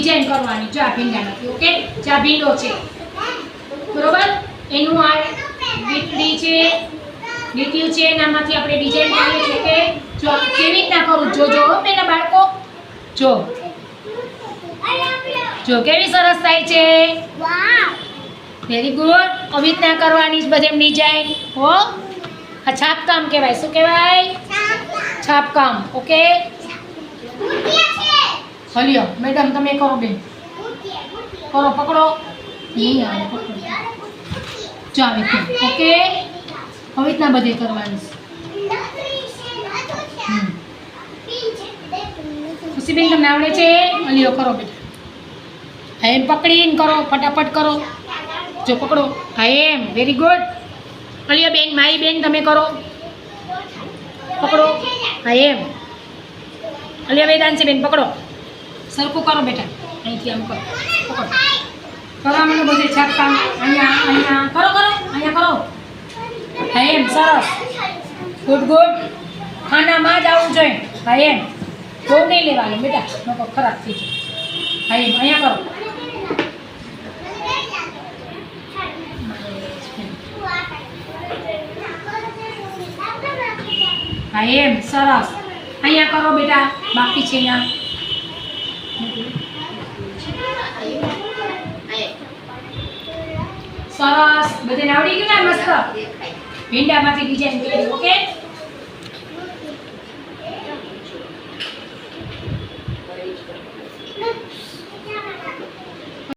Design કરવાની જો આ ભીંડામાંથી. ઓકે, ચા ભીંડો છે બરોબર, એનું આ વીટડી છે, લીટીયું છે, એનામાંથી આપણે ડિઝાઇન કરીએ છીએ કે જો કેવી રીતના કરું જોજો પેલા બાળકો. જો જો કેવી સરસ થાય છે. વાવ, વેરી ગુડ. આવી રીતના કરવાની બધે ડિઝાઇન. હો, આ છાપકામ કહેવાય. શું કહેવાય? છાપકામ. ઓકે, હલ્યો મેડમ તમે કરો બેન, કરો પકડો. નહીં આવે પકડો. જો આવી રીતના. ઓકે, આવી રીતના બધે કરવાની. ખુશીબેન તમને આવડે છે? હલ્યો કરો બેટા. હા એમ પકડીને કરો, ફટાફટ કરો. જો પકડો. હા એમ, વેરી ગુડ. હલ્યો બેન, મારી બેન તમે કરો, પકડો. હા એમ. હલ્યો વેદાંશી બેન પકડો, સરખું કરો બેટા. અહીંથી આમ કરો, પકડો. કરવાનું બધે છાપકામ. અહીંયા અહીંયા કરો, કરો અહીંયા કરો. હા એમ, સરસ. Good good. ખાનામાં જ આવવું જોઈએ. હા એમ, બહુ નહીં લેવાનું બેટા, નકો ખરાબ થઈ જાય. હા એમ, અહીંયા કરો. હા એમ, સરસ. અહીંયા કરો બેટા, બાકી છે અહીંયા. સરસ, બધાને આવડી ગયું ને મસ્ત. ભીંડામાંથી ડિઝાઇન કરી. ઓકે.